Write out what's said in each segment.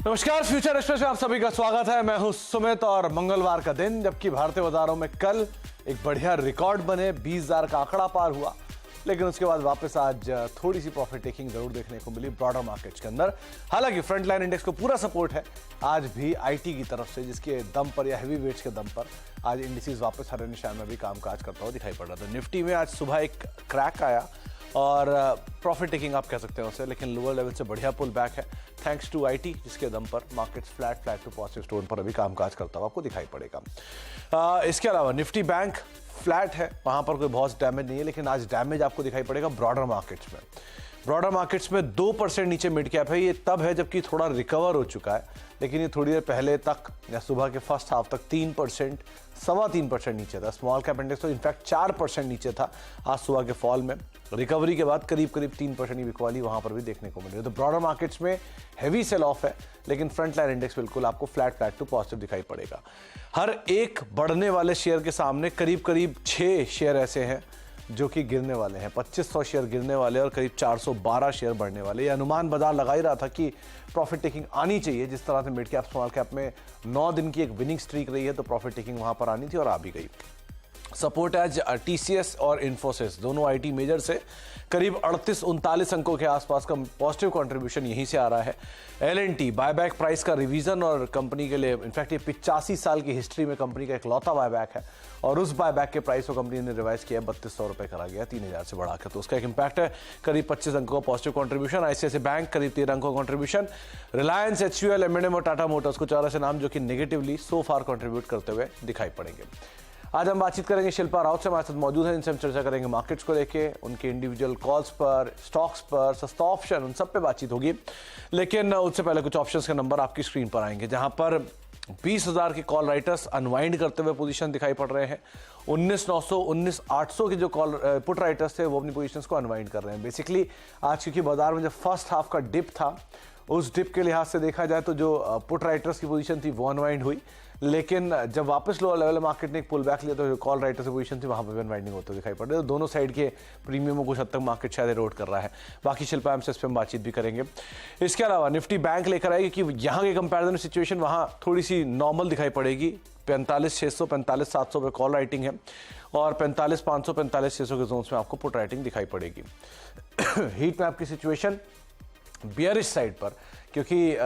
नमस्कार, future express में आप सभी का स्वागत है। मैं हूं सुमित और मंगलवार का दिन जबकि भारतीय बाजारों में कल एक बढ़िया रिकॉर्ड बने 20,000 का आंकड़ा पार हुआ, लेकिन उसके बाद वापस आज थोड़ी सी प्रॉफिट टेकिंग जरूर देखने को मिली ब्रॉडर मार्केट्स के अंदर। हालांकि फ्रंट लाइन इंडेक्स को पूरा सपोर्ट है आज भी आईटी की तरफ से, जिसके दम पर या हैवी वेट्स के दम पर आज इंडिसेस वापस हरे निशान में भी कामकाज करता हुआ दिखाई पड़ रहा था। निफ्टी में आज सुबह एक क्रैक आया और प्रॉफिट टेकिंग आप कह सकते हैं उसे, लेकिन लोअर लेवल से बढ़िया पुल बैक है थैंक्स टू आईटी, जिसके दम पर markets flat to positive tone पर अभी कामकाज करता हुआ आपको दिखाई पड़ेगा। इसके अलावा निफ्टी बैंक फ्लैट है, वहां पर कोई बहुत डैमेज नहीं है, लेकिन आज डैमेज आपको दिखाई पड़ेगा ब्रॉडर मार्केट्स में। ब्रॉडर मार्केट्स में 2% नीचे मिड कैप है। ये तब है जबकि थोड़ा रिकवर हो चुका है, लेकिन ये थोड़ी देर पहले तक या सुबह के फर्स्ट हाफ तक 3%, 3.25% नीचे था। स्मॉल कैप इंडेक्स तो इनफैक्ट 4% नीचे था आज सुबह के फॉल में। रिकवरी के बाद करीब 3% की बिकवाली वहां पर भी देखने को मिली। तो ब्रॉडर मार्केट्स में हैवी सेल ऑफ है, लेकिन फ्रंट लाइन इंडेक्स बिल्कुल आपको फ्लैट टू पॉजिटिव दिखाई पड़ेगा। हर एक बढ़ने वाले शेयर के सामने करीब 6 शेयर ऐसे हैं जो कि गिरने वाले हैं। 2500 शेयर गिरने वाले और करीब 412 शेयर बढ़ने वाले। ये अनुमान बाजार लगा ही रहा था कि प्रॉफिट टेकिंग आनी चाहिए। जिस तरह से मिड कैप स्मॉल कैप में 9 दिन की एक विनिंग स्ट्रीक रही है, तो प्रॉफिट टेकिंग वहां पर आनी थी और आ भी गई। सपोर्ट आज टीसीएस और इन्फोसिस दोनों आईटी मेजर से करीब 38-39 अंकों के आसपास का पॉजिटिव कंट्रीब्यूशन यहीं से आ रहा है। एलएनटी बायबैक प्राइस का रिवीजन और कंपनी के लिए इनफैक्ट ये 85 साल की हिस्ट्री में कंपनी का इकलौता बायबैक है, और उस बायबैक के प्राइस को कंपनी ने रिवाइज किया है, 3200 रुपए करा गया 3000 से बढ़ाकर। तो उसका एक इंपैक्ट है करीब 25 अंकों का पॉजिटिव कंट्रीब्यूशन। आईसीआईसीआई बैंक करीब 13 अंकों का कंट्रीब्यूशन। रिलायंस, एचयूएल, एमएनएम और टाटा मोटर्स को 4 ऐसे नाम जो कि नेगेटिवली सो फार कंट्रीब्यूट करते हुए दिखाई पड़ेंगे। आज हम बातचीत करेंगे शिल्पा राउत से, हमारे साथ मौजूद है, इनसे हम चर्चा करेंगे मार्केट्स को लेके, उनके इंडिविजुअल कॉल्स पर, स्टॉक्स पर, सस्ता ऑप्शन, उन सब पे बातचीत होगी। लेकिन उससे पहले कुछ ऑप्शंस के नंबर आपकी स्क्रीन पर आएंगे, जहां पर 20,000 के कॉल राइटर्स अनवाइंड करते हुए पोजीशन दिखाई पड़ रहे हैं। 19,900, 19,800 के जो कॉल पुट राइटर्स थे वो अपनी पोजीशंस को अनवाइंड कर रहे हैं। बेसिकली आज क्योंकि बाजार में जब फर्स्ट हाफ का डिप था, उस डिप के लिहाज से देखा जाए तो जो पुट राइटर्स की पोजीशन थी वो अनवाइंड हुई, लेकिन जब वापस लोअर लेवल मार्केट ने एक पुल बैक लिया तो जो कॉल राइटर्स की पोजीशन थी वहां पर भी अनवाइंडिंग होते दिखाई पड़ रही है। तो दोनों साइड के प्रीमियम को कुछ हद तक मार्केट शायद एरोड कर रहा है। बाकी शिल्पा हमसे इस पर हम बातचीत भी करेंगे। इसके अलावा निफ्टी बैंक लेकर आएगी कि यहाँ के कंपेरिजन सिचुएशन वहाँ थोड़ी सी नॉर्मल दिखाई पड़ेगी। 45,600, 45,700 पे कॉल राइटिंग है और 45,500, 45,600 के जोन्स में आपको पुट राइटिंग दिखाई पड़ेगी। हीट मैप की सिचुएशन बियरिश साइड पर, क्योंकि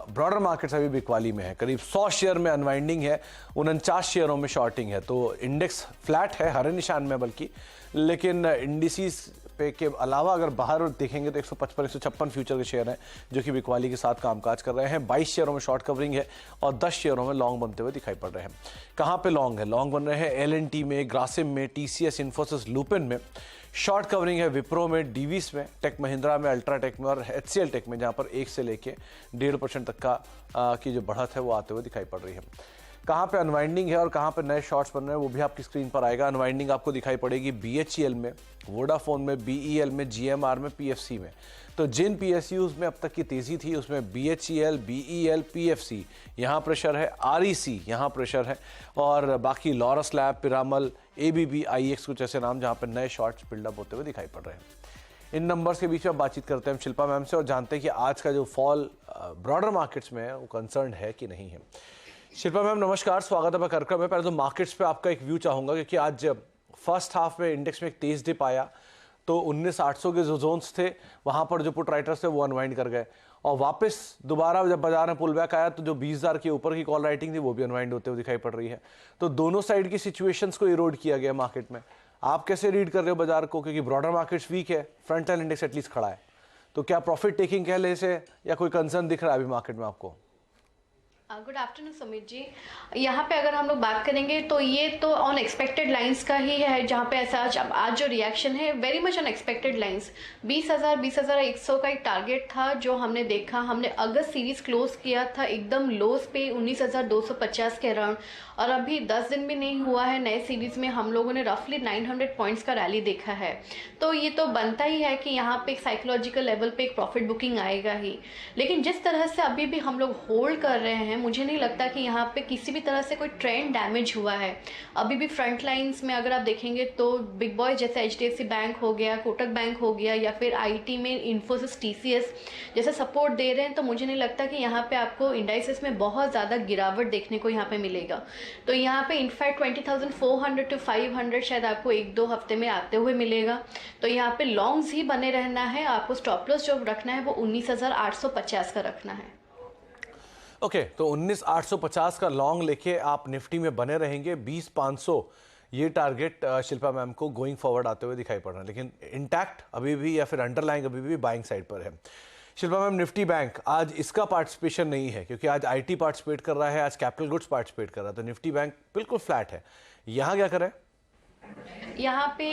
ब्रॉडर मार्केट्स अभी बिकवाली में है। करीब 100 शेयर में अनवाइंडिंग है, 49 शेयरों में शॉर्टिंग है। तो इंडेक्स फ्लैट है, हरे निशान में बल्कि, लेकिन इंडिसेस पे के अलावा अगर बाहर देखेंगे तो 155, 156 फ्यूचर के शेयर हैं जो कि बिकवाली के साथ कामकाज कर रहे हैं। 22 शेयरों में शॉर्ट कवरिंग है और 10 शेयरों में लॉन्ग बनते हुए दिखाई पड़ रहे हैं। कहाँ पे लॉन्ग है? लॉन्ग बन रहे हैं एलएनटी में, ग्रासिम में, टीसीएस, इन्फोसिस, लुपिन में। शॉर्ट कवरिंग है विप्रो में, डीवीस में, टेक महिंद्रा में, अल्ट्राटेक में और एचसीएल टेक में, जहां पर 1 से लेके 1.5% तक का की जो बढ़त है वो आते हुए दिखाई पड़ रही है। कहाँ पे अनवाइंडिंग है और कहाँ पे नए शॉर्ट्स बन रहे हैं वो भी आपकी स्क्रीन पर आएगा। अनवाइंडिंग आपको दिखाई पड़ेगी बीएचईएल में, वोडाफोन में, बीईएल में, जीएमआर में, पीएफसी में। तो जिन पीएसयूज में अब तक की तेजी थी उसमें बीएचईएल, बीईएल, पीएफसी, यहाँ प्रेशर है, आरईसी यहाँ प्रेशर है, और बाकी लॉरस लैब, पिरामल, एबीबी, आईएक्स, कुछ ऐसे नाम जहाँ पर नए शॉर्ट्स बिल्डअप होते हुए दिखाई पड़ रहे हैं। इन नंबर्स के बीच में बातचीत करते हैं हम शिल्पा मैम से और जानते हैं कि आज का जो फॉल ब्रॉडर मार्केट्स में है वो कंसर्न है कि नहीं है। शिल्पा मैम नमस्कार, स्वागत है कार्यक्रम में। पहले तो मार्केट्स पे आपका एक व्यू चाहूंगा, क्योंकि आज फर्स्ट हाफ में इंडेक्स में एक तेज डिप आया तो 19,800 के जो जोन्स थे वहां पर जो पुट राइटर्स थे वो अनवाइंड कर गए, और वापस दोबारा जब बाजार में पुल बैक आया तो जो 20,000 के ऊपर की कॉल राइटिंग थी वो भी अनवाइंड होते हुए दिखाई पड़ रही है। तो दोनों साइड की सिचुएशंस को इरोड किया गया मार्केट में। आप कैसे रीड कर रहे हो बाजार को? क्योंकि ब्रॉडर मार्केट्स वीक है, फ्रंट लाइन इंडेक्स एटलीस्ट खड़ा है, तो क्या प्रॉफिट टेकिंग कह ले से या कोई कंसर्न दिख रहा है अभी मार्केट में आपको? Good afternoon Sumit ji. यहाँ पे अगर हम लोग बात करेंगे तो ये तो अनएक्सपेक्टेड लाइंस का ही है, जहाँ पे ऐसा आज जो रिएक्शन है वेरी मच अनएक्सपेक्टेड लाइंस। 20,100 का एक टारगेट था जो हमने देखा। हमने अगस्त सीरीज क्लोज किया था एकदम लोस पे 19,250 के अराउंड, और अभी 10 दिन भी नहीं हुआ है नए सीरीज में हम लोगों ने रफली 900 पॉइंट्स का रैली देखा है। तो ये तो बनता ही है कि यहाँ पे एक साइकोलॉजिकल लेवल पे एक प्रॉफिट बुकिंग आएगा ही। लेकिन जिस तरह से अभी भी हम लोग होल्ड कर रहे हैं, मुझे नहीं लगता कि यहाँ पे किसी भी तरह से कोई ट्रेंड डैमेज हुआ है। अभी भी फ्रंट लाइंस में अगर आप देखेंगे तो बिग बॉय जैसे एचडीएफसी बैंक हो गया, कोटक बैंक हो गया, या फिर आईटी में इन्फोसिस, टीसीएस जैसे सपोर्ट दे रहे हैं, तो मुझे नहीं लगता कि यहाँ पे आपको इंडाइसेस में बहुत ज़्यादा गिरावट देखने को यहाँ पे मिलेगा। तो यहाँ पे इनफैक्ट 20,400 to 500 शायद आपको 1-2 हफ्ते में आते हुए मिलेगा। तो यहाँ पे लॉन्ग्स ही बने रहना है, आपको स्टॉप लॉस जो रखना है वो 19,850 का रखना है। ओके, तो 19,850 का लॉन्ग लेके आप निफ्टी में बने रहेंगे। 20,500 ये टारगेट शिल्पा मैम को गोइंग फॉरवर्ड आते हुए दिखाई पड़ रहा है, लेकिन इंटैक्ट अभी भी या फिर अंडरलाइंग अभी भी बाइंग साइड पर है। शिल्पा मैम, निफ्टी बैंक आज इसका पार्टिसिपेशन नहीं है क्योंकि आज आईटी पार्टिसिपेट कर रहा है, आज कैपिटल गुड्स पार्टिसिपेट कर रहा है, तो निफ्टी बैंक बिल्कुल फ्लैट है। यहाँ क्या करें? यहाँ पे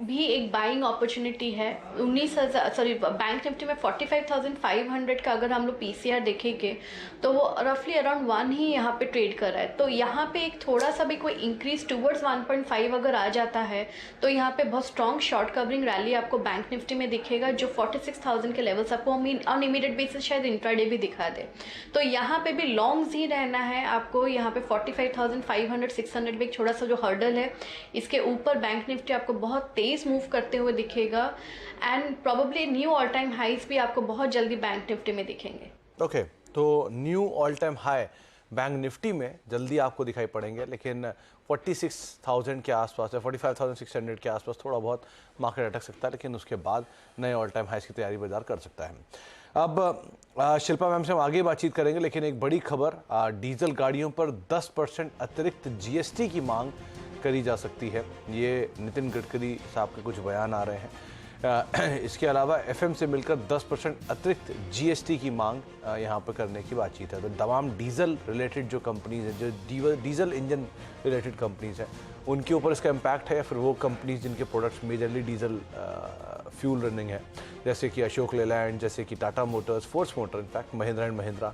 भी एक बाइंग अपॉर्चुनिटी है। 19,000 सॉरी बैंक निफ्टी में 45,500 का अगर हम लोग पीसीआर देखेंगे तो वो रफली अराउंड 1 ही यहाँ पे ट्रेड कर रहा है। तो यहाँ पे एक थोड़ा सा भी कोई इंक्रीज टूवर्ड्स 1.5 अगर आ जाता है तो यहाँ पे बहुत स्ट्रॉन्ग शॉर्ट कवरिंग रैली आपको बैंक निफ्टी में दिखेगा, जो 46,000 के लेवल्स आपको ऑन इमीडिएट बेसिस शायद इंट्राडे भी दिखा दे। तो यहाँ पे भी लॉन्ग्स ही रहना है आपको। यहाँ पे 45,500 600 भी एक छोटा सा जो हर्डल है, इसके ऊपर बैंक निफ्टी आपको बहुत तेज मूव करते हुए दिखेगा and probably new all time highs भी आपको बहुत जल्दी बैंक निफ्टी में दिखेंगे। ओके, तो new all time high bank Nifty में जल्दी आपको दिखाई पड़ेंगे, लेकिन 46,000 के आसपास या 45,600 के आसपास थोड़ा बहुत मार्केट अटक सकता है, लेकिन उसके बाद नए ऑल टाइम हाइज की तैयारी बाजार कर सकता है। अब शिल्पा मैम से हम आगे बातचीत करेंगे, लेकिन एक बड़ी खबर, डीजल गाड़ियों पर 10% अतिरिक्त जीएसटी की मांग करी जा सकती है। ये नितिन गडकरी साहब के कुछ बयान आ रहे हैं। इसके अलावा एफएम से मिलकर 10% अतिरिक्त जीएसटी की मांग यहाँ पर करने की बातचीत है। तो तमाम डीजल रिलेटेड जो कंपनीज हैं, जो डीजल इंजन रिलेटेड कंपनीज हैं, उनके ऊपर इसका इम्पैक्ट है, या फिर वो कंपनीज जिनके products majorly diesel fuel running है, जैसे कि अशोक लेलैंड, जैसे कि Tata Motors, force motor, in fact Mahindra and Mahindra,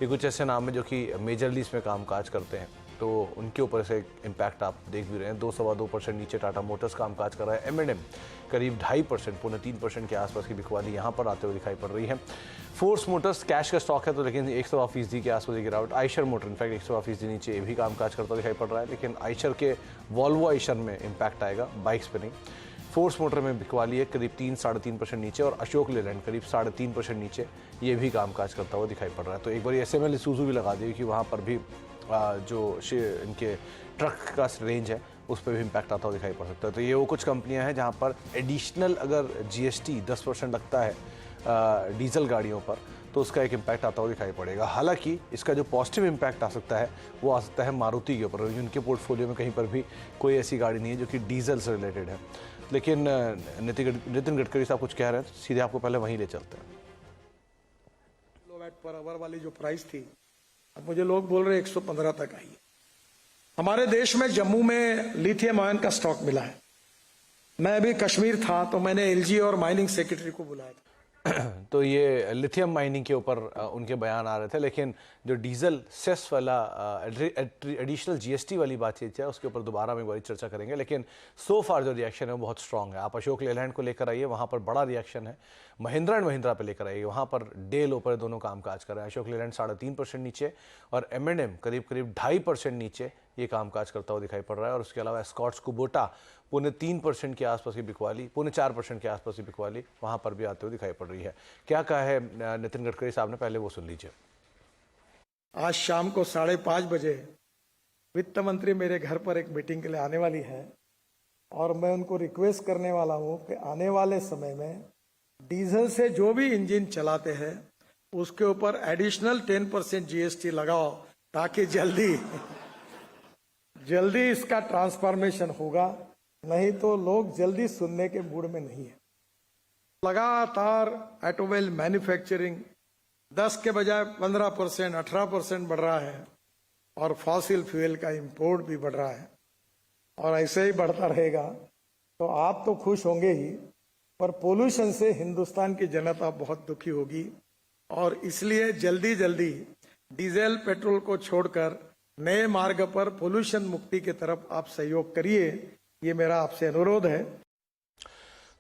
ये कुछ ऐसे नाम हैं जो कि मेजरली इसमें कामकाज करते हैं। तो उनके ऊपर से इम्पैक्ट आप देख भी रहे हैं। 2-2.25% नीचे टाटा मोटर्स कामकाज कर रहा है। M&M करीब 2.5%, 2.25% के आसपास की बिकवाली यहाँ पर आते हुए दिखाई पड़ रही है। फोर्स मोटर्स कैश का स्टॉक है, तो लेकिन 100% के आसपास की गिरावट। आइशर मोटर इनफैक्ट 100% नीचे ये भी कामकाज करता दिखाई पड़ रहा है, लेकिन आइशर के वॉल्वो आइशर में इम्पैक्ट आएगा, बाइक्स पे नहीं। फोर्स मोटर में बिकवाली है करीब 3-3.5% नीचे, और अशोक लेलैंड करीब 3.5% नीचे, ये भी कामकाज करता हुआ दिखाई पड़ रहा है। तो एक बार SML इसूजू भी लगा दी कि वहाँ पर भी जो इनके ट्रक का रेंज है उस पर भी इम्पैक्ट आता हुआ दिखाई पड़ सकता है। तो ये वो कुछ कंपनियां हैं जहां पर एडिशनल अगर जीएसटी 10% लगता है डीजल गाड़ियों पर, तो उसका एक इम्पैक्ट आता हुआ दिखाई पड़ेगा। हालांकि इसका जो पॉजिटिव इम्पैक्ट आ सकता है वो आ सकता है मारुति के ऊपर, उनके पोर्टफोलियो में कहीं पर भी कोई ऐसी गाड़ी नहीं है जो कि डीजल से रिलेटेड है। लेकिन नितिन गडकरी साहब कुछ कह रहे हैं, सीधे आपको पहले वहीं ले चलते हैं। किलोवाट पर आवर वाली जो प्राइस थी, अब मुझे लोग बोल रहे 115 तक आई। हमारे देश में जम्मू में लिथियम आयन का स्टॉक मिला है। मैं अभी कश्मीर था तो मैंने एलजी और माइनिंग सेक्रेटरी को बुलाया था। तो ये लिथियम माइनिंग के ऊपर उनके बयान आ रहे थे, लेकिन जो डीजल सेस वाला एडिशनल जीएसटी वाली बातचीत है उसके ऊपर दोबारा में एक बार चर्चा करेंगे। लेकिन सो फार जो रिएक्शन है वो बहुत स्ट्रांग है। आप अशोक लेलैंड को लेकर आइए, वहाँ पर बड़ा रिएक्शन है। महिंद्रा एंड महिंद्रा पे लेकर आइए, वहाँ पर डे लो पर दोनों कामकाज कर रहे हैं। अशोक लेलैंड 3.5% नीचे और M&M करीब 2.5% नीचे ये कामकाज करता हुआ दिखाई पड़ रहा है। और उसके अलावा स्कॉट्स कुबोटा 3.25% के आसपास की बिकवाली, 4.25% के आसपास की बिकवाली वहाँ पर भी आते हुए दिखाई पड़ रही है। क्या कहा है नितिन गडकरी साहब ने, पहले वो सुन लीजिए। आज शाम को 5:30 बजे वित्त मंत्री मेरे घर पर एक मीटिंग के लिए आने वाली है और मैं उनको रिक्वेस्ट करने वाला हूं कि आने वाले समय में डीजल से जो भी इंजन चलाते हैं उसके ऊपर एडिशनल 10% जीएसटी लगाओ, ताकि जल्दी इसका ट्रांसफॉर्मेशन होगा। नहीं तो लोग जल्दी सुनने के मूड में नहीं है। लगातार ऑटोमोबाइल मैन्युफैक्चरिंग 10 के बजाय 15%, 18% बढ़ रहा है और फॉसिल फ्यूल का इंपोर्ट भी बढ़ रहा है और ऐसे ही बढ़ता रहेगा तो आप तो खुश होंगे ही, पर पोल्यूशन से हिंदुस्तान की जनता बहुत दुखी होगी। और इसलिए जल्दी डीजल पेट्रोल को छोड़कर नए मार्ग पर पोल्यूशन मुक्ति की तरफ आप सहयोग करिए, ये मेरा आपसे अनुरोध है।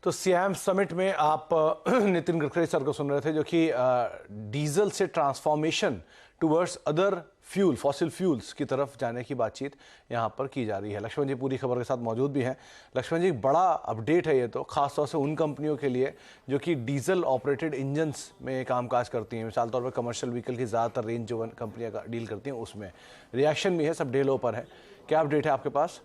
तो सियाम समिट में आप नितिन गडकरी सर को सुन रहे थे, जो कि डीजल से transformation towards other fuel fossil fuels की तरफ जाने की बातचीत यहाँ पर की जा रही है। लक्ष्मण जी पूरी खबर के साथ मौजूद भी हैं। लक्ष्मण जी, बड़ा अपडेट है ये तो, खासतौर से उन कंपनियों के लिए जो कि डीजल ऑपरेटेड इंजन्स में कामकाज करती हैं। मिसाल तौर पर कमर्शियल व्हीकल की ज़्यादातर रेंज जो कंपनियाँ डील करती हैं उसमें रिएक्शन भी है, सब डेलो पर है। क्या अपडेट है आपके पास?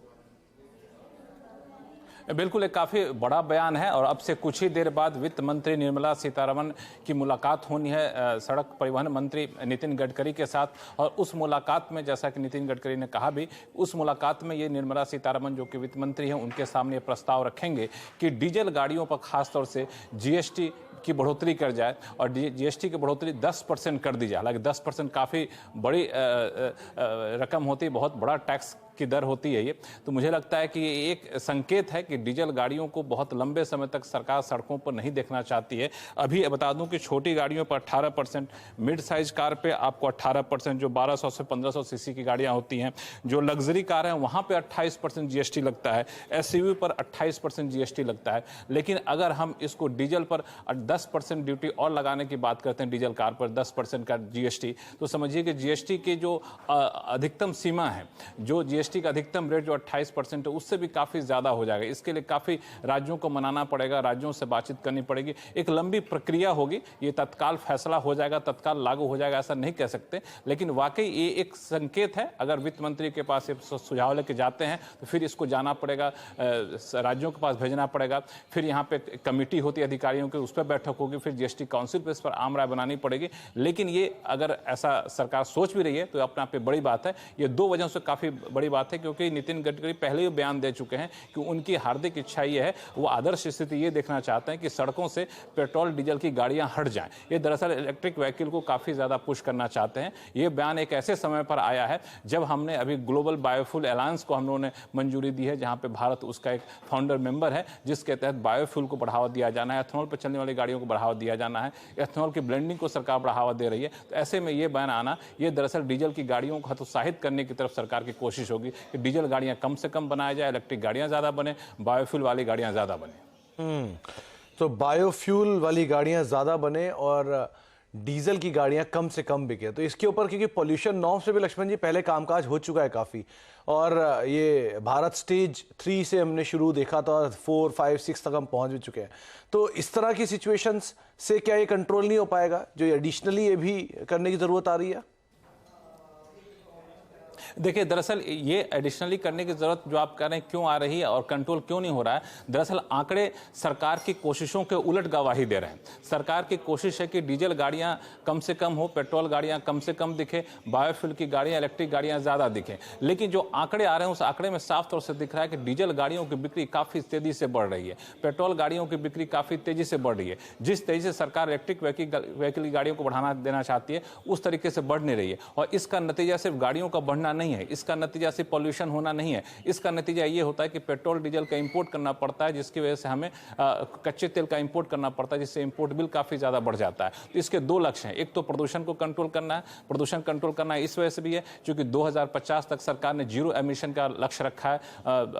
बिल्कुल, एक काफ़ी बड़ा बयान है और अब से कुछ ही देर बाद वित्त मंत्री निर्मला सीतारमण की मुलाकात होनी है सड़क परिवहन मंत्री नितिन गडकरी के साथ। और उस मुलाकात में, जैसा कि नितिन गडकरी ने कहा भी, उस मुलाकात में ये निर्मला सीतारमण जो कि वित्त मंत्री हैं उनके सामने प्रस्ताव रखेंगे कि डीजल गाड़ियों पर खासतौर से जीएसटी की बढ़ोतरी कर जाए और जीएसटी की बढ़ोतरी 10% कर दी जाए। हालांकि 10% काफ़ी बड़ी रकम होती है, बहुत बड़ा टैक्स की दर होती है ये। तो मुझे लगता है कि ये एक संकेत है कि डीजल गाड़ियों को बहुत लंबे समय तक सरकार सड़कों पर नहीं देखना चाहती है। अभी बता दूं कि छोटी गाड़ियों पर 18%, मिड साइज कार पे आपको 18%, जो 1200 से 1500 सीसी की गाड़ियां होती हैं, जो लग्जरी कार है वहां पे 28% जीएसटी लगता है, एसयूवी पर 28% जीएसटी लगता है। लेकिन अगर हम इसको डीजल पर 10% ड्यूटी और लगाने की बात करते हैं, डीजल कार पर 10% का जीएसटी, तो समझिए कि जीएसटी की जो अधिकतम सीमा है, जो जीएसटी का अधिकतम रेट जो 28% है, उससे भी काफी ज्यादा हो जाएगा। इसके लिए काफी राज्यों को मनाना पड़ेगा, राज्यों से बातचीत करनी पड़ेगी, एक लंबी प्रक्रिया होगी। ये तत्काल फैसला हो जाएगा, तत्काल लागू हो जाएगा ऐसा नहीं कह सकते, लेकिन वाकई ये एक संकेत है। अगर वित्त मंत्री के पास सुझाव लेके जाते हैं तो फिर इसको जाना पड़ेगा, राज्यों के पास भेजना पड़ेगा, फिर यहाँ पे कमेटी होती है अधिकारियों की, उस पर बैठक होगी, फिर जीएसटी काउंसिल पे इस पर आम राय बनानी पड़ेगी। लेकिन ये अगर ऐसा सरकार सोच भी रही है तो अपने आप पे बड़ी बात है। ये दो वजहों से काफी बड़ी बात है, क्योंकि नितिन गडकरी पहले ही बयान दे चुके हैं कि उनकी हार्दिक इच्छा ये है, वो आदर्श स्थिति ये देखना चाहते हैं कि सड़कों से पेट्रोल डीजल की गाड़ियां हट जाएं। ये दरअसल इलेक्ट्रिक व्हीकल को काफी ज्यादा पुश करना चाहते हैं। ये बयान एक ऐसे समय पर आया है जब हमने अभी ग्लोबल बायोफ्यूल अलायंस को हम लोगों ने मंजूरी दी है, जहां पे भारत उसका एक फाउंडर मेंबर है, जिसके तहत बायोफ्यूल को बढ़ावा दिया जाना है, एथनॉल पर चलने वाली गाड़ियों को बढ़ावा दिया जाना है, एथनॉल की ब्लेंडिंग को सरकार बढ़ावा दे रही है। तो ऐसे में ये बयान आना, ये दरअसल डीजल की गाड़ियों को हतोत्साहित करने की तरफ सरकार की कोशिश होगी कि डीजल गाड़ियां कम से कम बनाया जाए, इलेक्ट्रिक गाड़ियां ज्यादा बने, बायोफ्यूल वाली गाड़ियां ज्यादा बने। तो बायोफ्यूल वाली गाड़ियां ज्यादा बने और डीजल की गाड़ियां कम से कम बिके। तो इसके ऊपर क्योंकि पॉल्यूशन नॉर्म से भी लक्ष्मण जी पहले कामकाज हो चुका है काफी, और ये भारत स्टेज 3 से हमने शुरू देखा था, 4, 5, 6 तक हम पहुंच भी चुके हैं। तो इस तरह की सिचुएशंस से क्या ये कंट्रोल नहीं हो पाएगा, जो एडिशनली ये भी करने की जरूरत आ रही है? देखिए, दरअसल ये एडिशनली करने की जरूरत जो आप कह रहे हैं क्यों आ रही है और कंट्रोल क्यों नहीं हो रहा है, दरअसल आंकड़े सरकार की कोशिशों के उलट गवाही दे रहे हैं। सरकार की कोशिश है कि डीजल गाड़ियां कम से कम हो, पेट्रोल गाड़ियां कम से कम दिखे, बायोफ्यूल की गाड़ियां, इलेक्ट्रिक गाड़ियां ज्यादा दिखें। लेकिन जो आंकड़े आ रहे हैं उस आंकड़े में साफ तौर से दिख रहा है कि डीजल गाड़ियों की बिक्री काफी तेजी से बढ़ रही है, पेट्रोल गाड़ियों की बिक्री काफी तेजी से बढ़ रही है। जिस तेजी से सरकार इलेक्ट्रिक व्हीकल की गाड़ियों को बढ़ाना देना चाहती है, उस तरीके से बढ़ नहीं रही है। और इसका नतीजा सिर्फ गाड़ियों का बढ़ना नहीं है, इसका नतीजा सिर्फ पॉल्यूशन होना नहीं है, इसका नतीजा ये होता है कि पेट्रोल डीजल का इंपोर्ट करना पड़ता है, जिसकी वजह से हमें कच्चे तेल का इंपोर्ट करना पड़ता है, जिससे इंपोर्ट बिल काफी ज्यादा बढ़ जाता है। तो इसके दो लक्ष्य हैं, एक तो प्रदूषण को कंट्रोल करना है, प्रदूषण कंट्रोल करना है इस वजह से भी है क्योंकि 2050 तक सरकार ने जीरो एमिशन का लक्ष्य रखा है,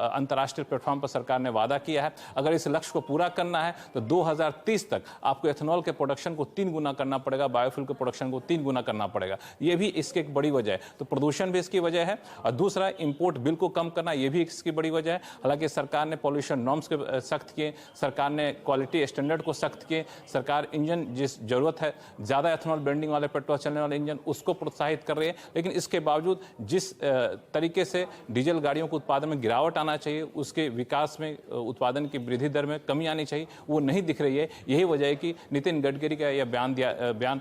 अंतर्राष्ट्रीय प्लेटफॉर्म पर सरकार ने वादा किया है। अगर इस लक्ष्य को पूरा करना है तो 2030 तक आपको एथेनॉल के प्रोडक्शन को 3 गुना करना पड़ेगा, बायोफ्यूल के प्रोडक्शन को 3 गुना करना पड़ेगा। ये भी इसकी एक बड़ी वजह है। तो प्रदूषण भी इसकी वजह है और दूसरा इंपोर्ट बिल को कम करना, यह भी इसकी बड़ी वजह है। हालांकि सरकार ने पॉल्यूशन नॉर्म्स के सख्त किए, सरकार ने क्वालिटी स्टैंडर्ड को सख्त किए, सरकार इंजन जिस जरूरत है ज्यादा एथेनॉल ब्लेंडिंग वाले पेट्रोल चलने वाले इंजन उसको प्रोत्साहित कर रही है। लेकिन इसके बावजूद जिस तरीके से डीजल गाड़ियों के उत्पादन में गिरावट आना चाहिए, उसके विकास में, उत्पादन की वृद्धि दर में कमी आनी चाहिए, वो नहीं दिख रही है। यही वजह है कि नितिन गडकरी का यह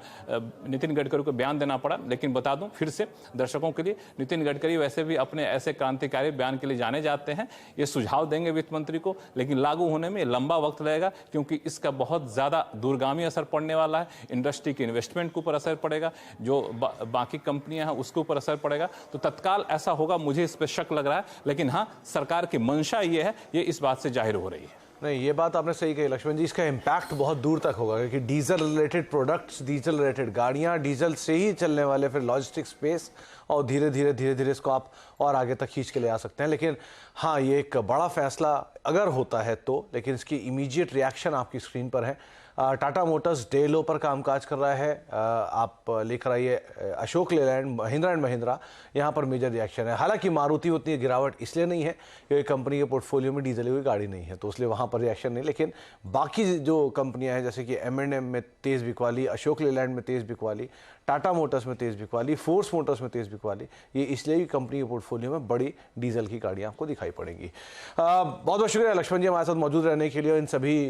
नितिन गडकरी को बयान देना पड़ा। लेकिन बता दूं फिर से दर्शकों के लिए, नितिन गडकरी वैसे भी अपने ऐसे क्रांतिकारी बयान के लिए जाने जाते हैं। ये सुझाव देंगे वित्त मंत्री को, लेकिन लागू होने में लंबा वक्त लगेगा क्योंकि इसका बहुत ज्यादा दूरगामी असर पड़ने वाला है। इंडस्ट्री के इन्वेस्टमेंट के ऊपर असर पड़ेगा, जो बाकी कंपनियां हैं उसके ऊपर असर पड़ेगा। तो तत्काल ऐसा होगा, मुझे इस पर शक लग रहा है। लेकिन हाँ, सरकार की मंशा ये है, ये इस बात से जाहिर हो रही है। नहीं, ये बात आपने सही कही लक्ष्मण जी, इसका इम्पैक्ट बहुत दूर तक होगा क्योंकि diesel related products, diesel related गाड़ियां, डीजल से ही चलने वाले फिर लॉजिस्टिक स्पेस, और धीरे धीरे इसको आप और आगे तक खींच के ले आ सकते हैं। लेकिन हाँ, ये एक बड़ा फैसला अगर होता है तो, लेकिन इसकी इमीडिएट रिएक्शन आपकी स्क्रीन पर है। टाटा मोटर्स डे लो पर कामकाज कर रहा है। आप लेकर आइए अशोक लेलैंड, महिंद्रा एंड महिंद्रा, यहाँ पर मेजर रिएक्शन है। हालांकि मारुति उतनी गिरावट इसलिए नहीं है क्योंकि कंपनी के पोर्टफोलियो में डीजल हुई गाड़ी नहीं है, तो इसलिए वहाँ पर रिएक्शन नहीं। लेकिन बाकी जो कंपनियां हैं जैसे कि M&M में तेज़ बिकवाली, अशोक लेलैंड में तेज़ बिकवाली, टाटा मोटर्स में तेज़ बिकवाली, फोर्स मोटर्स में तेज़ बिकवाली, ये इसलिए कि कंपनी के पोर्टफोलियो में बड़ी डीजल की गाड़ियाँ आपको दिखाई पड़ेंगी। बहुत बहुत शुक्रिया लक्ष्मण जी हमारे साथ मौजूद रहने के लिए और इन सभी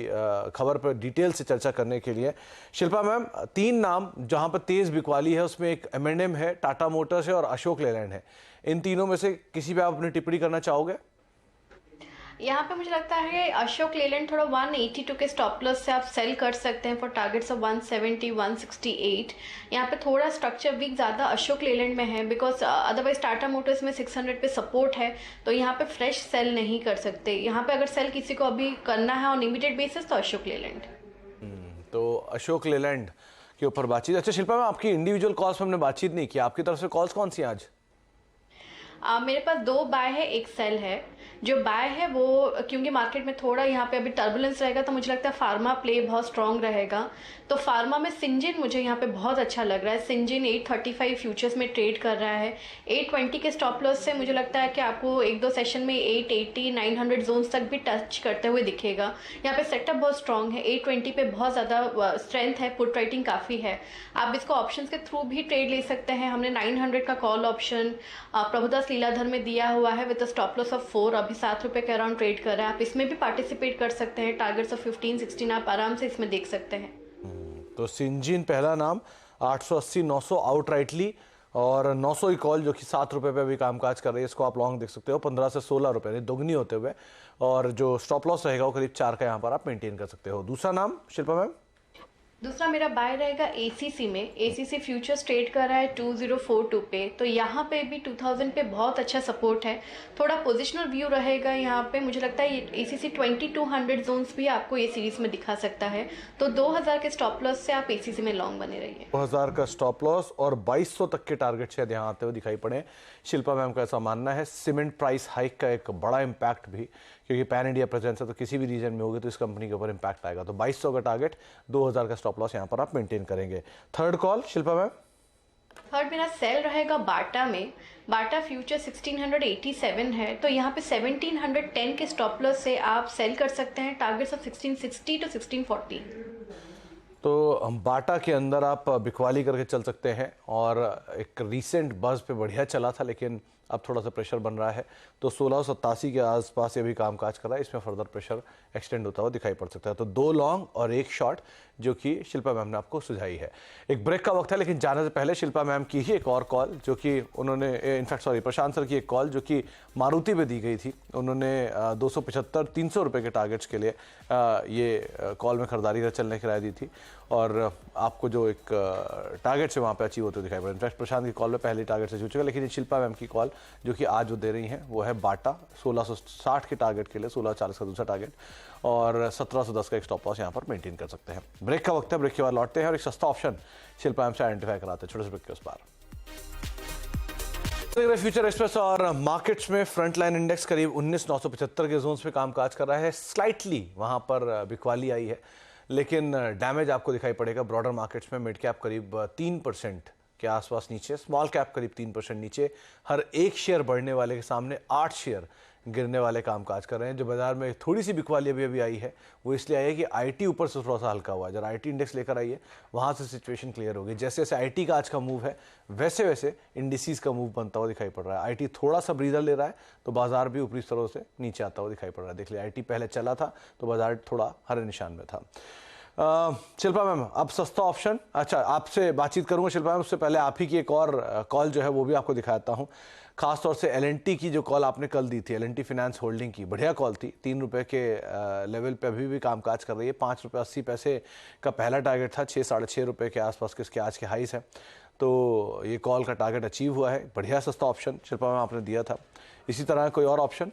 खबर पर डिटेल से चर्चा करने के लिए। शिल्पा मैम, 3 नाम जहां पर तेज बिकवाली है उसमें एक M&M है, टाटा मोटर्स है और अशोक लेलैंड है। इन तीनों में से किसी पे आप अपनी टिप्पणी करना चाहोगे? यहाँ पे मुझे लगता है अशोक लेलैंड थोड़ा 182 के स्टॉप लॉस से आप सेल कर सकते हैं फॉर टारगेट्स ऑफ 170 168। यहाँ पे थोड़ा स्ट्रक्चर वीक ज़्यादा अशोक लेलैंड में है बिकॉज अदरवाइज टाटा मोटर्स में 600 पे सपोर्ट है, तो यहाँ पे फ्रेश सेल नहीं कर सकते। यहाँ पे अगर सेल किसी को अभी करना है ऑन इमीडिएट बेसिस तो अशोक लेलैंड। तो अशोक लेलैंड के ऊपर बातचीत। अच्छा शिल्पा मैम, आपकी इंडिविजुअल कॉल्स में हमने बातचीत नहीं की, आपकी तरफ से कॉल्स कौन सी हैं आज? मेरे पास 2 बाय है, 1 सेल है। जो बाय है वो क्योंकि मार्केट में थोड़ा यहाँ पे अभी टर्बुलेंस रहेगा तो मुझे लगता है फार्मा प्ले बहुत स्ट्रांग रहेगा, तो फार्मा में सिंजिन मुझे यहाँ पे बहुत अच्छा लग रहा है। सिंजिन 835 फ्यूचर्स में ट्रेड कर रहा है। 820 के स्टॉप लॉस से मुझे लगता है कि आपको 1-2 सेशन में 880 900 जोन्स तक भी टच करते हुए दिखेगा। यहाँ पे सेटअप बहुत स्ट्रांग है, 820 पे बहुत ज़्यादा स्ट्रेंथ है, पुट राइटिंग काफ़ी है। आप इसको ऑप्शन के थ्रू भी ट्रेड ले सकते हैं। हमने 900 का कॉल ऑप्शन प्रभुदास लीलाधर में दिया हुआ है विद स्टॉप लॉस ऑफ 4, अभी 7 रुपये के अराउंड ट्रेड कर रहा है। आप इसमें भी पार्टिसिपेट कर सकते हैं। टारगेट्स ऑफ 15-16 आप आराम से इसमें देख सकते हैं। तो सिंजिन पहला नाम 880 900 आउटराइटली और 900 ही कॉल जो कि 7 रुपये पे भी कामकाज कर रही है, इसको आप लॉन्ग देख सकते हो 15 से 16 रुपये यानी दोगुनी होते हुए, और जो स्टॉप लॉस रहेगा वो करीब 4 का यहाँ पर आप मेंटेन कर सकते हो। दूसरा नाम शिल्पा मैम? दूसरा मेरा बाय रहेगा ACC में। ACC फ्यूचर्स ट्रेड कर रहा है 2042 पे, तो यहाँ पे भी 2000 पे बहुत अच्छा सपोर्ट है। थोड़ा पोजिशनल व्यू रहेगा यहाँ पे। मुझे लगता है ये ACC 2200 जोन्स भी आपको ये सीरीज में दिखा सकता है, तो 2000 के स्टॉप लॉस से आप ACC में लॉन्ग बने रहिए। 2000 का स्टॉप लॉस और 2200 तक के टारगेट शायद यहाँ आते हुए दिखाई पड़े। शिल्पा मैम का ऐसा मानना है। सीमेंट प्राइस हाइक का एक बड़ा इम्पैक्ट भी, क्योंकि पैन इंडिया प्रेजेंस है तो किसी भी रीजन में होगी तो इस कंपनी के ऊपर इम्पैक्ट आएगा। तो 2200 का टारगेट, 2000 का स्टॉप लॉस यहाँ पर आप मेंटेन करेंगे। Third call Shilpa ma'am? Third मेरा सेल रहेगा बाटा में। बाटा फ्यूचर 1687 है, तो यहाँ पे 1710 के स्टॉप लॉस से आप सेल कर सकते हैं। Targets of 1660 to 1640। तो हम बाटा के अंदर आप बिकवाली करके चल सकते हैं, और एक रीसेंट बज़ पे बढ़िया चला था लेकिन अब थोड़ा सा प्रेशर बन रहा है, तो 1687 के आसपास ये भी कामकाज कर रहा है। इसमें फर्दर प्रेशर एक्सटेंड होता हुआ दिखाई पड़ सकता है। तो 2 लॉन्ग और 1 शॉर्ट जो कि शिल्पा मैम ने आपको सुझाई है। एक ब्रेक का वक्त है, लेकिन जाने से पहले शिल्पा मैम की ही एक और कॉल जो कि उन्होंने प्रशांत सर की एक कॉल जो कि मारुति पे दी गई थी। उन्होंने 275-300 रुपये के टारगेट्स के लिए ये कॉल में खरीदारी का चलने की राय दी थी, और आपको जो एक टारगेट से वहाँ पे अचीव होते दिखाई पड़े। इनफैक्ट प्रशांत की कॉल में पहले टारगेट से अचीव चुका, लेकिन शिल्पा मैम की कॉल जो कि आज वो दे रही हैं वो है बाटा 1660 के टारगेट के लिए, 1640 का दूसरा टारगेट, और 1710 का एक स्टॉप लॉस यहाँ पर मेंटेन कर सकते हैं। ब्रेक का वक्त है, ब्रेक के बाद लौटते हैं और एक सस्ता ऑप्शन शिल्पा मैम से आइडेंटिफाई कराते हैं छोटे से ब्रेक के उस पार। फ्यूचर एक्सप्रेस और मार्केट्स में फ्रंटलाइन इंडेक्स करीब 19,975 के जोन्स पे कामकाज कर रहा है। स्लाइटली वहां पर बिकवाली आई है, लेकिन डैमेज आपको दिखाई पड़ेगा ब्रॉडर मार्केट्स में। मिड कैप करीब 3% के आसपास नीचे, स्मॉल कैप करीब 3% नीचे। हर एक शेयर बढ़ने वाले के सामने 8 शेयर गिरने वाले कामकाज कर रहे हैं। जो बाजार में थोड़ी सी बिकवाली अभी आई है वो इसलिए आई है कि आईटी ऊपर से थोड़ा सा हल्का हुआ है। जब आईटी इंडेक्स लेकर आई है वहाँ से सिचुएशन क्लियर होगी। जैसे जैसे आईटी का आज का मूव है वैसे वैसे इंडिसीज का मूव बनता हुआ दिखाई पड़ रहा है। आईटी थोड़ा सा ब्रीदर ले रहा है तो बाजार भी ऊपरी स्तरों से नीचे आता हुआ दिखाई पड़ रहा है। देख लिया, आईटी पहले चला था तो बाजार थोड़ा हरे निशान में था। शिल्पा मैम, अब सस्ता ऑप्शन, अच्छा आपसे बातचीत करूंगा शिल्पा मैम, उससे पहले आप ही की एक और कॉल जो है वो भी आपको दिखाता हूं। खासतौर से एलएनटी की जो कॉल आपने कल दी थी, एलएनटी फाइनेंस होल्डिंग की, बढ़िया कॉल थी। 3 रुपये के लेवल पे अभी भी कामकाज कर रही है। 5 रुपये 80 पैसे का पहला टारगेट था, 6-6.5 रुपये के आसपास के इसके आज के हाईस है। तो ये कॉल का टारगेट अचीव हुआ है। बढ़िया सस्ता ऑप्शन शिल्पा मैम आपने दिया था। इसी तरह कोई और ऑप्शन?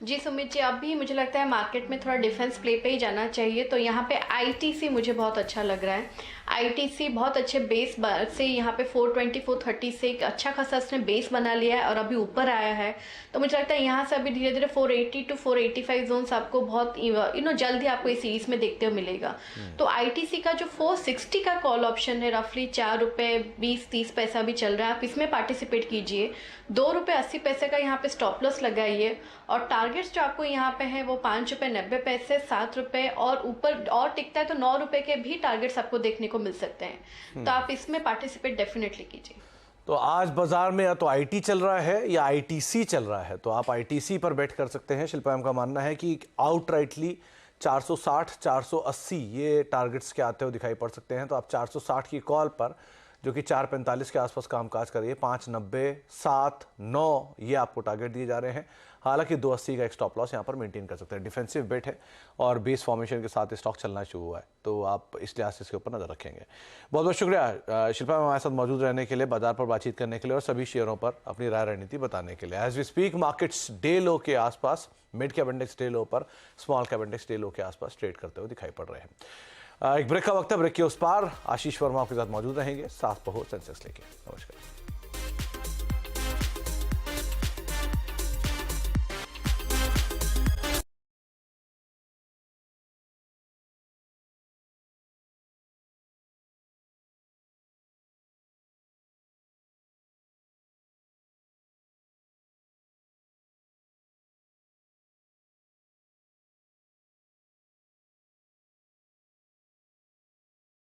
जी सुमित जी, अभी मुझे लगता है मार्केट में थोड़ा डिफेंस प्ले पे ही जाना चाहिए। तो यहाँ पे आईटीसी मुझे बहुत अच्छा लग रहा है। आईटीसी बहुत अच्छे बेस से यहाँ पे 420 430 से एक अच्छा खासा इसने बेस बना लिया है और अभी ऊपर आया है। तो मुझे लगता है यहाँ से अभी धीरे धीरे 480 to 485 जोन्स आपको बहुत जल्द ही आपको इस सीरीज में देखते हुए मिलेगा। तो आईटीसी का जो 460 का कॉल ऑप्शन है, रफली 4 रुपए 20-30 पैसा भी चल रहा है, आप इसमें पार्टिसिपेट कीजिए। 2 रुपए 80 पैसे का यहाँ पे स्टॉप लॉस लगाइए और टारगेट्स जो आपको यहाँ पे है वो 5 रुपए 90 पैसे, 7 रुपए और ऊपर और टिकता है तो 9 रुपए के भी टारगेट्स आपको देखने को मिल सकते हैं। तो आप इसमें पार्टिसिपेट डेफिनेटली कीजिए। तो आज बाजार में या तो आईटी चल रहा है या आईटीसी चल रहा है, तो आप आईटीसी पर बेट कर सकते हैं। शिल्पा मैम का मानना है कि आउटराइटली 460 480 ये टारगेट्स के आते हुए दिखाई पड़ सकते हैं। तो आप 460 की कॉल पर, जो कि 445 के आसपास कामकाज करिए, 590 7 9 ये आपको टारगेट दिए जा रहे हैं। हालांकि 280 का एक स्टॉप लॉस यहाँ पर मेंटेन कर सकते हैं। डिफेंसिव बेट है और बेस फॉर्मेशन के साथ स्टॉक चलना शुरू हुआ है, तो आप इस लिहाज से इसके ऊपर नजर रखेंगे। बहुत बहुत शुक्रिया शिल्पा मैम हमारे साथ मौजूद रहने के लिए, बाजार पर बातचीत करने के लिए और सभी शेयरों पर अपनी राय रणनीति बताने के लिए। As we speak markets day low के आसपास, mid cap index day low पर, small cap index day low के आसपास ट्रेड करते हुए दिखाई पड़ रहे हैं। एक ब्रेक का वक्त है, ब्रेक के उस पार आशीष वर्मा आपके साथ मौजूद रहेंगे, साथ पहो सेंसेक्स लेके। नमस्कार।